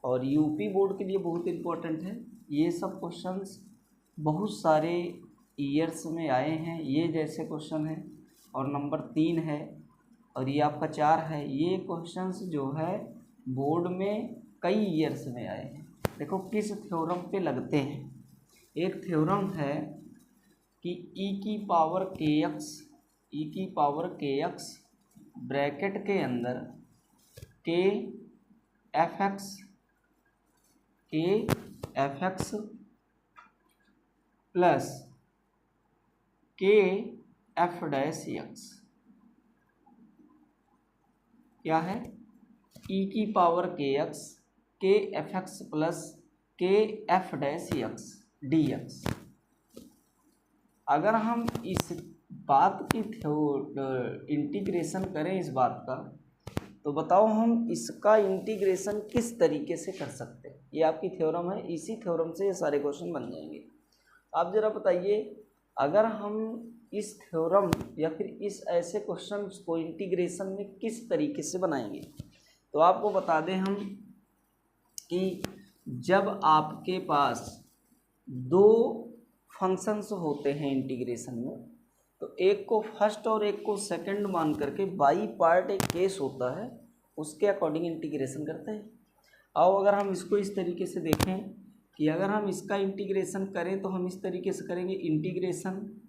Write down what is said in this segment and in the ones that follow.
और UP board के लिए बहुत इम्पोर्टेंट है। ये सब क्वेश्चंस बहुत सारे ईयर्स में आए हैं, ये जैसे क्वेश्चन है, और नंबर 3 है और ये आपका 4 है। ये क्वेश्चंस जो है बोर्ड में कई ईयर्स में आए हैं। देखो किस थ्योरम पे लगते हैं। एक थ्योरम है कि e की पावर kx ब्रैकेट के अंदर के एफ एक्स प्लस के एफ डैश एक्स क्या है, e की पावर kx के एफ एक्स प्लस के F dash x D x. अगर हम इस बात की इंटीग्रेशन करें इस बात का, तो बताओ हम इसका इंटीग्रेशन किस तरीके से कर सकते हैं। ये आपकी थ्योरम है, इसी थ्योरम से ये सारे क्वेश्चन बन जाएंगे। आप ज़रा बताइए, अगर हम इस थ्योरम या फिर इस ऐसे क्वेश्चन को इंटीग्रेशन में किस तरीके से बनाएंगे, तो आपको बता दें हम कि जब आपके पास दो फंक्शंस होते हैं इंटीग्रेशन में, तो एक को फर्स्ट और एक को सेकंड मान करके बाई पार्ट एक केस होता है, उसके अकॉर्डिंग इंटीग्रेशन करते हैं। अब अगर हम इसको इस तरीके से देखें कि अगर हम इसका इंटीग्रेशन करें तो हम इस तरीके से करेंगे, इंटीग्रेशन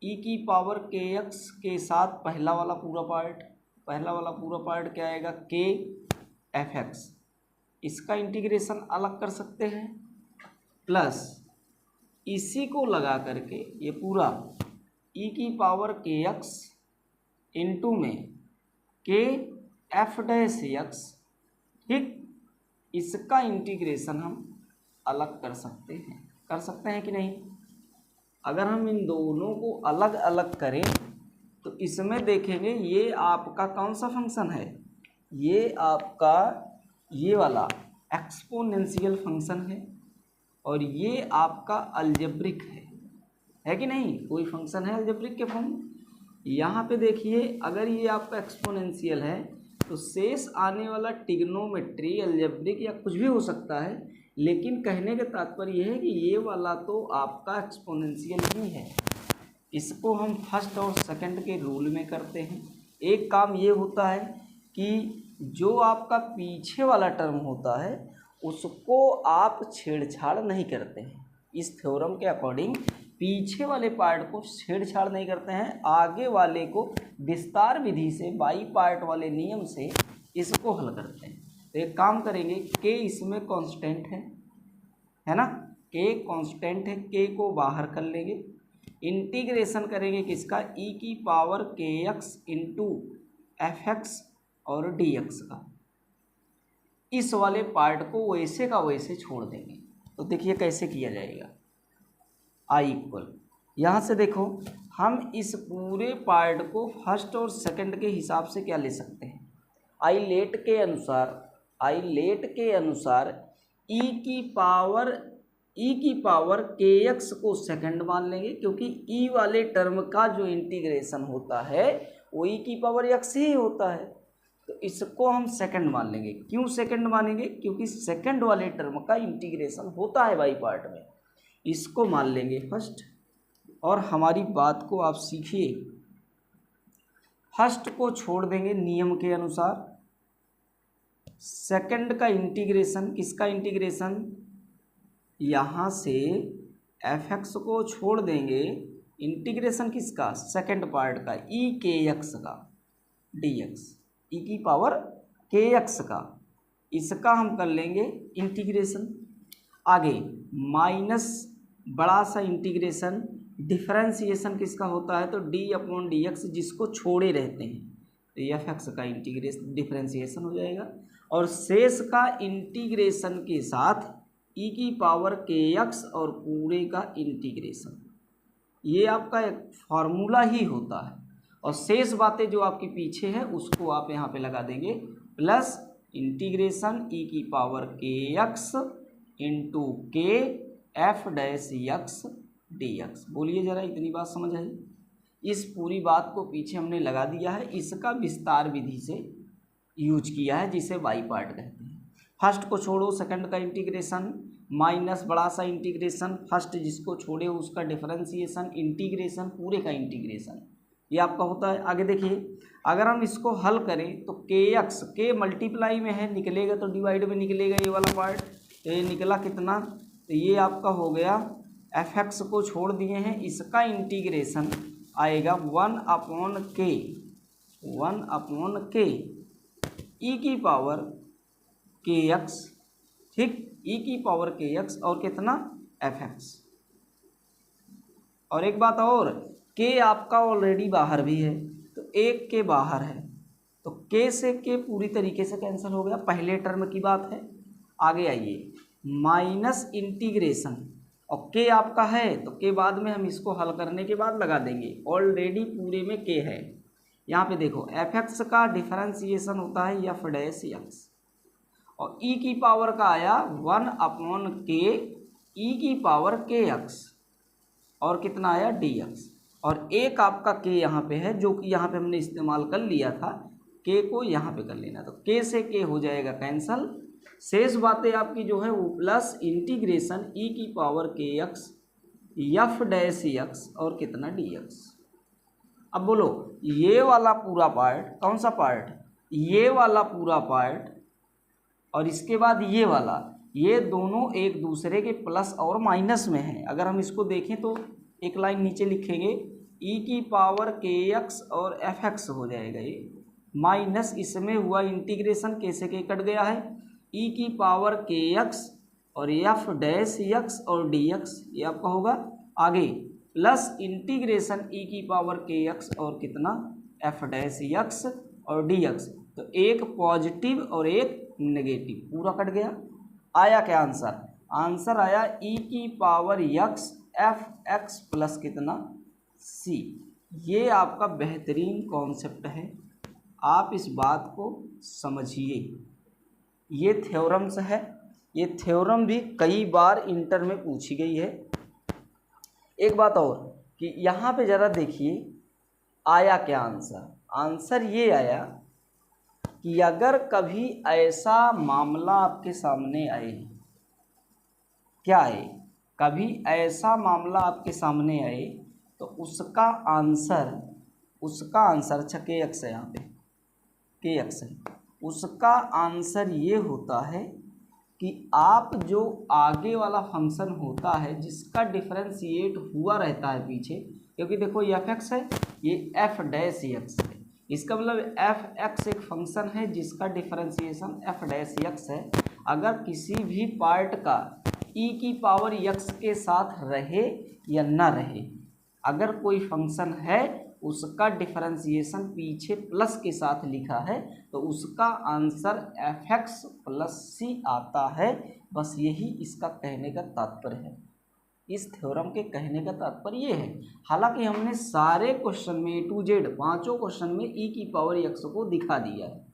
e की पावर kx के साथ पहला वाला पूरा पार्ट क्या आएगा, के एफ एक्स, इसका इंटीग्रेशन अलग कर सकते हैं, प्लस इसी को लगा करके ये पूरा e की पावर kx इंटू में के एफ डैश एक्स, ठीक, इसका इंटीग्रेशन हम अलग कर सकते हैं कि नहीं। अगर हम इन दोनों को अलग अलग करें तो इसमें देखेंगे ये आपका कौन सा फंक्शन है, ये आपका ये वाला एक्सपोनेंशियल फंक्शन है और ये आपका अलजेब्रिक है कि नहीं। कोई फंक्शन है अलजेब्रिक के फॉर्म। यहाँ पे देखिए, अगर ये आपका एक्सपोनेंशियल है तो शेष आने वाला ट्रिग्नोमेट्री अलजेब्रिक या कुछ भी हो सकता है, लेकिन कहने का तात्पर्य यह है कि ये वाला तो आपका एक्सपोनेंशियल ही है। इसको हम फर्स्ट और सेकंड के रूल में करते हैं। एक काम ये होता है कि जो आपका पीछे वाला टर्म होता है उसको आप छेड़छाड़ नहीं करते हैं। इस थ्योरम के अकॉर्डिंग पीछे वाले पार्ट को छेड़छाड़ नहीं करते हैं, आगे वाले को विस्तार विधि से बाई पार्ट वाले नियम से इसको हल करते हैं। तो एक काम करेंगे, के इसमें कांस्टेंट है ना, के कांस्टेंट है, के को बाहर कर लेंगे, इंटीग्रेशन करेंगे किसका, e की power kx into F x और डी एक्स का। इस वाले पार्ट को वैसे का वैसे छोड़ देंगे। तो देखिए कैसे किया जाएगा, आई इक्वल, यहाँ से देखो हम इस पूरे पार्ट को फर्स्ट और सेकंड के हिसाब से क्या ले सकते हैं, आई लेट के अनुसार e की पावर kx को सेकंड मान लेंगे, क्योंकि e वाले टर्म का जो इंटीग्रेशन होता है वो e की पावर x ही होता है। तो इसको हम सेकंड मान लेंगे। क्यों सेकंड मानेंगे, क्योंकि सेकंड वाले टर्म का इंटीग्रेशन होता है बाई पार्ट में। इसको मान लेंगे फर्स्ट, और हमारी बात को आप सीखिए, फर्स्ट को छोड़ देंगे नियम के अनुसार, सेकंड का इंटीग्रेशन, किसका इंटीग्रेशन, यहाँ से एफ एक्स को छोड़ देंगे, इंटीग्रेशन किसका, सेकंड पार्ट का, ई के एक्स का डी एक्स, ई की पावर के एक्स का, इसका हम कर लेंगे इंटीग्रेशन। आगे माइनस बड़ा सा इंटीग्रेशन, डिफरेंशिएशन किसका होता है, तो डी अपॉन डी एक्स, जिसको छोड़े रहते हैं, तो एफ एक्स का इंटीग्रेशन डिफरेंशिएशन हो जाएगा, और शेष का इंटीग्रेशन के साथ ई की पावर के एक्स और पूरे का इंटीग्रेशन। ये आपका एक फार्मूला ही होता है, और शेष बातें जो आपके पीछे है उसको आप यहाँ पे लगा देंगे, प्लस इंटीग्रेशन ई की पावर के एक्स इंटू के F dash x D x. बोलिए ज़रा, इतनी बात समझ आई। इस पूरी बात को पीछे हमने लगा दिया है, इसका विस्तार विधि से यूज किया है, जिसे बाई पार्ट कहते हैं। फर्स्ट को छोड़ो सेकंड का इंटीग्रेशन, माइनस बड़ा सा इंटीग्रेशन, फर्स्ट जिसको छोड़े उसका डिफरेंशिएशन, इंटीग्रेशन, पूरे का इंटीग्रेशन, ये आपका होता है। आगे देखिए, अगर हम इसको हल करें तो के एक्स, के मल्टीप्लाई में है, निकलेगा तो डिवाइड में निकलेगा ये वाला पार्ट, तो ये निकला कितना, तो ये आपका हो गया एफ एक्स को छोड़ दिए हैं, इसका इंटीग्रेशन आएगा 1/k, 1/k ई की पावर के एक्स, ठीक, ई की पावर के एक्स और कितना एफ एक्स। और एक बात और, के आपका ऑलरेडी बाहर भी है तो एक के बाहर है, तो के से के पूरी तरीके से कैंसिल हो गया, पहले टर्म की बात है। आगे आइए, माइनस इंटीग्रेशन, और के आपका है तो के बाद में हम इसको हल करने के बाद लगा देंगे, ऑलरेडी पूरे में के है। यहाँ पे देखो एफ एक्स का डिफरेंशिएशन होता है एफ डैश एक्स, और ई की पावर का आया 1/k ई की पावर के एक्स, और कितना आया डी एक्स, और एक आपका के यहाँ पे है जो कि यहाँ पे हमने इस्तेमाल कर लिया था, के को यहाँ पे कर लेना, तो के से के हो जाएगा कैंसल, शेष बातें आपकी जो है वो प्लस इंटीग्रेशन ई की पावर के एक्स एफ डैश एक्स और कितना डी एक्स। अब बोलो ये वाला पूरा पार्ट, कौन सा पार्ट, ये वाला पूरा पार्ट और इसके बाद ये वाला, ये दोनों एक दूसरे के प्लस और माइनस में हैं। अगर हम इसको देखें तो एक लाइन नीचे लिखेंगे, ई की पावर के एक्स और एफ एक्स हो जाएगा ये, माइनस इसमें हुआ इंटीग्रेशन, के से के कट गया है, ई की पावर के एक्स और एफ डैश एक्स और डी एक्स, ये आपका होगा। आगे प्लस इंटीग्रेशन ई की पावर के एक्स और कितना एफ डैश एक्स और डी एक्स, तो एक पॉजिटिव और एक नेगेटिव, पूरा कट गया। आया क्या आंसर, आंसर आया ई की power x F x plus कितना सी। ये आपका बेहतरीन कॉन्सेप्ट है, आप इस बात को समझिए। ये थ्योरम्स है, ये थ्योरम भी कई बार इंटर में पूछी गई है। एक बात और कि यहाँ पे ज़रा देखिए आया क्या आंसर, आंसर ये आया कि अगर कभी ऐसा मामला आपके सामने आए, क्या आए, कभी ऐसा मामला आपके सामने आए तो उसका आंसर अच्छा के एक्स है, यहाँ पे के एक्स है, उसका आंसर ये होता है कि आप जो आगे वाला फंक्शन होता है जिसका डिफरेंशिएट हुआ रहता है पीछे, क्योंकि देखो ये एफ एक्स है, ये एफ डैश एक्स है, इसका मतलब एफ एक्स एक फंक्शन है जिसका डिफरेंशिएशन एफ डैश एक्स है। अगर किसी भी पार्ट का ई की पावर एक्स के साथ रहे या ना रहे, अगर कोई फंक्शन है उसका डिफरेंशिएशन पीछे प्लस के साथ लिखा है तो उसका आंसर एफ एक्स प्लस सी आता है। बस यही इसका कहने का तात्पर्य है, इस थ्योरम के कहने का तात्पर्य ये है। हालांकि हमने सारे क्वेश्चन में A to Z पांचों क्वेश्चन में ई की पावर एक्स को दिखा दिया है,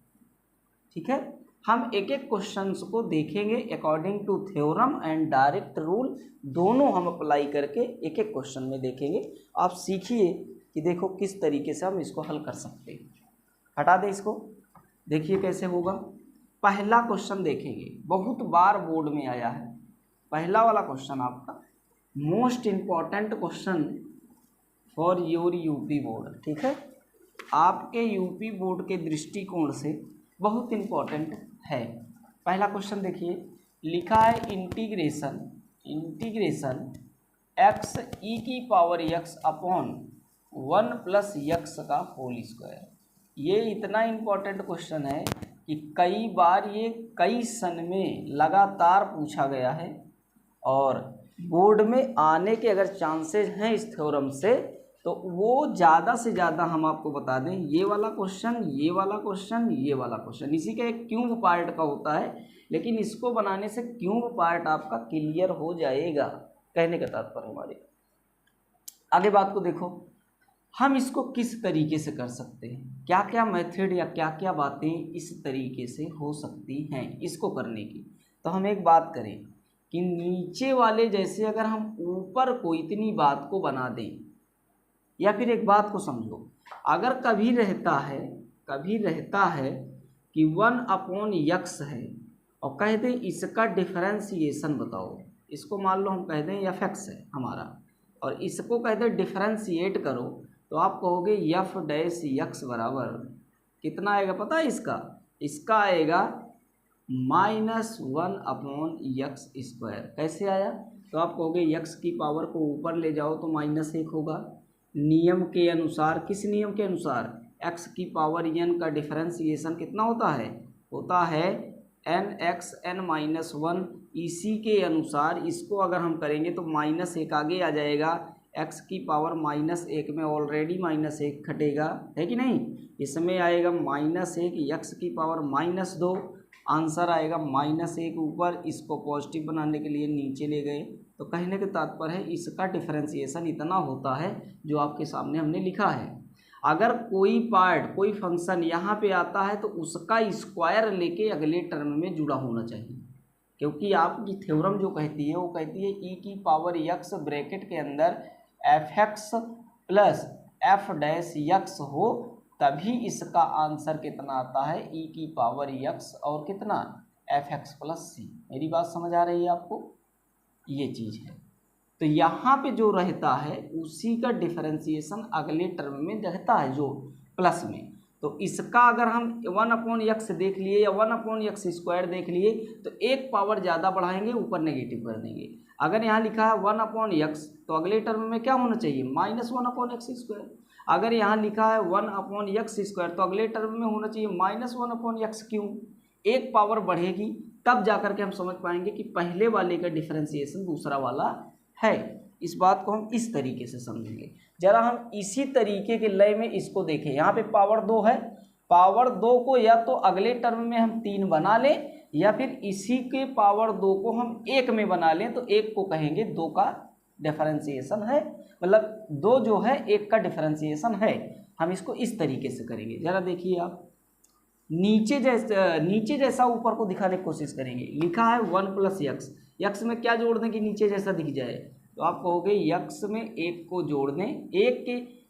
ठीक है। हम एक एक क्वेश्चन को देखेंगे according to theorem and direct rule, दोनों हम अप्लाई करके एक एक क्वेश्चन में देखेंगे। आप सीखिए कि देखो किस तरीके से हम इसको हल कर सकते हैं। हटा दें इसको, देखिए कैसे होगा। पहला क्वेश्चन देखेंगे, बहुत बार बोर्ड में आया है, पहला वाला क्वेश्चन आपका most important question for your UP board, ठीक है, आपके यूपी बोर्ड के दृष्टिकोण से बहुत इम्पॉर्टेंट है। पहला क्वेश्चन देखिए, लिखा है इंटीग्रेशन एक्स ई की power x upon 1 plus x का होल स्क्वायर। ये इतना इम्पोर्टेंट क्वेश्चन है कि कई बार ये कई सन में लगातार पूछा गया है, और बोर्ड में आने के अगर चांसेस हैं इस थ्योरम से तो वो ज़्यादा से ज़्यादा हम आपको बता दें, ये वाला क्वेश्चन, ये वाला क्वेश्चन, ये वाला क्वेश्चन, इसी का एक क्यूब पार्ट का होता है, लेकिन इसको बनाने से क्यूब पार्ट आपका क्लियर हो जाएगा, कहने का तात्पर्य हमारे। आगे बात को देखो, हम इसको किस तरीके से कर सकते हैं, क्या क्या मेथड या क्या क्या बातें इस तरीके से हो सकती हैं इसको करने की। तो हम एक बात करें कि नीचे वाले जैसे अगर हम ऊपर को इतनी बात को बना दें, या फिर एक बात को समझो, अगर कभी रहता है कि 1 अपॉन एक्स है और कह दें इसका डिफरेंशिएशन बताओ, इसको मान लो हम कह दें एफ एक्स है हमारा, और इसको कह दें डिफरेंशिएट करो, तो आप कहोगे एफ डैश एक्स बराबर कितना आएगा पता है इसका आएगा -1/x²। कैसे आया? तो आप कहोगे x की पावर को ऊपर ले जाओ तो -1 होगा। नियम के अनुसार, किस नियम के अनुसार? x की पावर n का डिफरेंशिएशन कितना होता है? होता है nx n-1। इसी के अनुसार इसको अगर हम करेंगे तो -1 आगे आ जाएगा, x की पावर -1 में ऑलरेडी -1 घटेगा, है कि नहीं? इसमें आएगा -1, x की पावर -2, आंसर आएगा -1 ऊपर। इसको पॉजिटिव बनाने के लिए नीचे ले गए। तो कहने के तात्पर्य है इसका डिफरेंशिएशन इतना होता है जो आपके सामने हमने लिखा है। अगर कोई पार्ट, कोई फंक्शन यहाँ पे आता है तो उसका स्क्वायर लेके अगले टर्म में जुड़ा होना चाहिए, क्योंकि आपकी थ्योरम जो कहती है वो कहती है e की पावर x ब्रैकेट के अंदर fx plus f dash x हो, तभी इसका आंसर कितना आता है e की पावर x और कितना fx प्लस c। मेरी बात समझ आ रही है आपको? ये चीज़ है। तो यहाँ पे जो रहता है उसी का डिफरेंशिएशन अगले टर्म में रहता है जो प्लस में। तो इसका अगर हम 1/x देख लिए या 1/x² देख लिए तो एक पावर ज़्यादा बढ़ाएंगे, ऊपर नेगेटिव कर देंगे। अगर यहाँ लिखा है 1/x तो अगले टर्म में क्या होना चाहिए? -1/x²। अगर यहाँ लिखा है 1/x² तो अगले टर्म में होना चाहिए -1/x³। एक पावर बढ़ेगी तब जाकर के हम समझ पाएंगे कि पहले वाले का डिफरेंशिएशन दूसरा वाला है। इस बात को हम इस तरीके से समझेंगे। जरा हम इसी तरीके के लय में इसको देखें। यहाँ पे पावर 2 है, पावर 2 को या तो अगले टर्म में हम 3 बना लें या फिर इसी के पावर 2 को हम 1 में बना लें, तो 1 को कहेंगे 2 का डिफरेंशिएशन है, मतलब 2 जो है 1 का डिफरेंशिएशन है। हम इसको इस तरीके से करेंगे। ज़रा देखिए आप, नीचे जैसा ऊपर को दिखाने की कोशिश करेंगे। लिखा है 1 + x, x में क्या जोड़ दें कि नीचे जैसा दिख जाए? तो आप कहोगे x में 1 को जोड़ दें,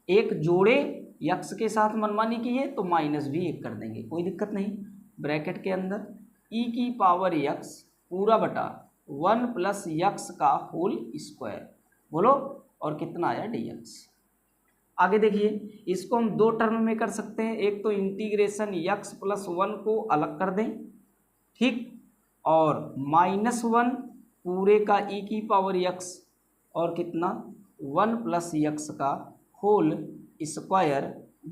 1 जोड़े x के साथ मनमानी की है तो -1 कर देंगे, कोई दिक्कत नहीं। ब्रैकेट के अंदर e की पावर x पूरा बटा 1 + x का होल स्क्वायर, बोलो, और कितना आया dx। आगे देखिए, इसको हम 2 टर्म में कर सकते हैं। एक तो इंटीग्रेशन x + 1 को अलग कर दें, ठीक, और -1 पूरे का e की पावर x और कितना 1 + x का होल स्क्वायर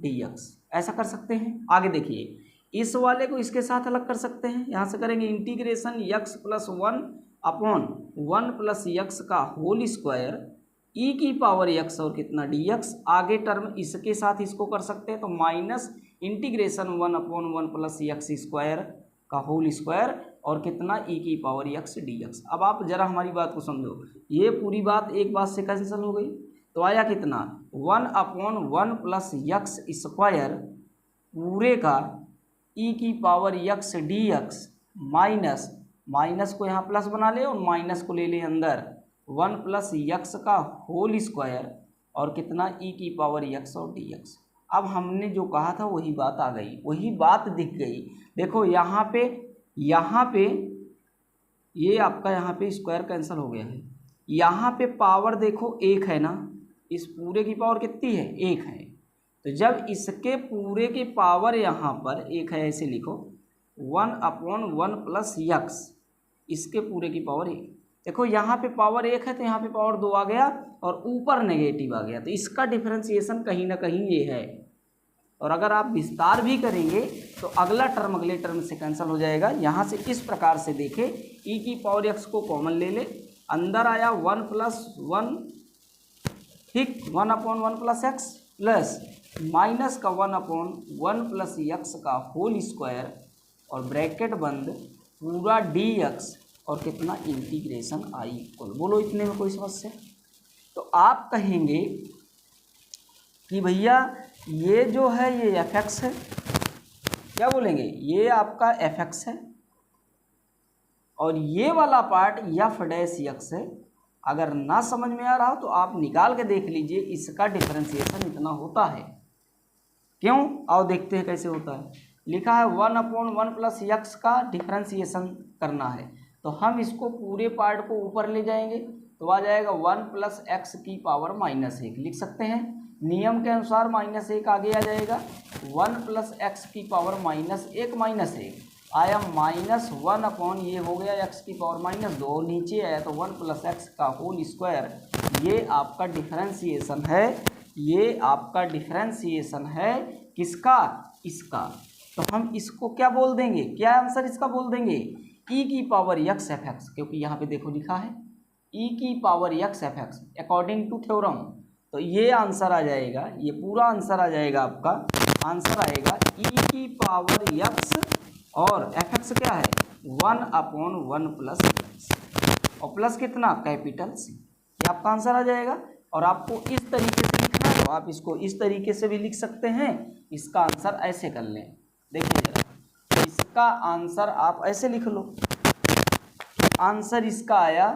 dx, ऐसा कर सकते हैं। आगे देखिए, इस वाले को इसके साथ अलग कर सकते हैं। यहाँ से करेंगे इंटीग्रेशन x + 1/1 + x का होल स्क्वायर e की पावर x और कितना dx। आगे टर्म इसके साथ इसको कर सकते हैं तो -1/1 + x² का होल स्क्वायर और कितना e की पावर x dx। अब आप जरा हमारी बात को समझो, ये पूरी बात एक बात से कैंसिल हो गई, तो आया कितना 1/1 + x² पूरे का e की पावर x dx माइनस को यहाँ प्लस बना ले और माइनस को ले ले अंदर 1 + x का होल स्क्वायर और कितना e की पावर x और dx। अब हमने जो कहा था वही बात आ गई, वही बात दिख गई। देखो यहाँ पे ये आपका यहाँ पे स्क्वायर कैंसिल हो गया है। यहाँ पे पावर देखो 1 है ना, इस पूरे की पावर कितनी है? 1 है। तो जब इसके पूरे की पावर यहाँ पर 1 है, ऐसे लिखो 1/1 + x, इसके पूरे की पावर 1। देखो यहाँ पे पावर 1 है तो यहाँ पे पावर 2 आ गया और ऊपर नेगेटिव आ गया, तो इसका डिफरेंशिएशन कहीं ना कहीं ये है। और अगर आप विस्तार भी करेंगे तो अगला टर्म अगले टर्म से कैंसिल हो जाएगा। यहाँ से इस प्रकार से देखें, e की पावर x को कॉमन ले ले, अंदर आया 1 + 1, ठीक, 1/1 + x प्लस माइनस का 1/1 + x का होल स्क्वायर और ब्रैकेट बंद पूरा dx और कितना इंटीग्रेशन i इक्वल, बोलो इतने में कोई समस्या? तो आप कहेंगे कि भैया ये जो है ये fx है, क्या बोलेंगे? ये आपका fx है और ये वाला पार्ट f डैश x है। अगर ना समझ में आ रहा हो तो आप निकाल के देख लीजिए, इसका डिफरेंशिएशन इतना होता है। क्यों? आओ देखते हैं कैसे होता है। लिखा है 1/1 प्लस यक्स का डिफरेंशिएशन करना है, तो हम इसको पूरे पार्ट को ऊपर ले जाएंगे तो आ जाएगा 1 प्लस एक्स की पावर -1 लिख सकते हैं। नियम के अनुसार -1 आगे आ जाएगा, 1 प्लस एक्स की पावर -1 आया -1 ये हो गया एक्स की पावर -2, नीचे आया तो 1 प्लस एक्स का होल स्क्वायर। ये आपका डिफरेंशिएशन है, ये आपका डिफरेंशिएशन है किसका, इसका। तो हम इसको क्या बोल देंगे, क्या आंसर इसका बोल देंगे, e की पावर यक्स एफ एक्स, क्योंकि यहाँ पे देखो लिखा है e की power x F X according to theorem. तो ये आंसर आ जाएगा, ये पूरा आंसर आ जाएगा, आपका आंसर आएगा e की पावर यक्स और एफ एक्स क्या है 1/1 प्लस एक्स, और प्लस कितना कैपिटल सी, ये आपका आंसर आ जाएगा। और आपको इस तरीके से लिखना है तो आप इसको इस तरीके से भी लिख सकते हैं, इसका आंसर ऐसे कर लें, देखिए जरा इसका आंसर आप ऐसे लिख लो, आंसर इसका आया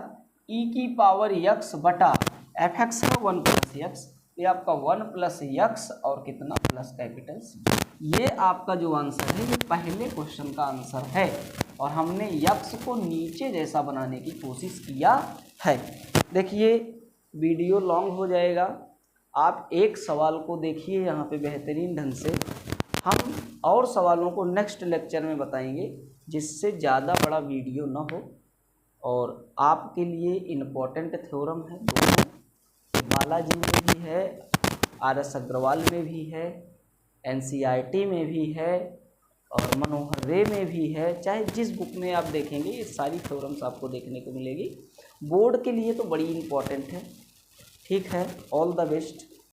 e की पावर यक्स बटा एफ एक्स का 1 प्लस यक्स, ये आपका 1 प्लस यक्स और कितना प्लस कैपिटल सी। ये आपका जो आंसर है ये पहले क्वेश्चन का आंसर है, और हमने यक्स को नीचे जैसा बनाने की कोशिश किया है। देखिए वीडियो लॉन्ग हो जाएगा, आप एक सवाल को देखिए यहाँ पे बेहतरीन ढंग से, हम और सवालों को नेक्स्ट लेक्चर में बताएंगे जिससे ज़्यादा बड़ा वीडियो ना हो। और आपके लिए इम्पोर्टेंट थ्योरम है दोनों, बालाजी में भी है, RS अग्रवाल में भी है, NCERT में भी है और मनोहर रे में भी है। चाहे जिस बुक में आप देखेंगे ये सारी थ्योरम्स आपको देखने को मिलेगी। बोर्ड के लिए तो बड़ी इम्पोर्टेंट है। ठीक है, ऑल द बेस्ट।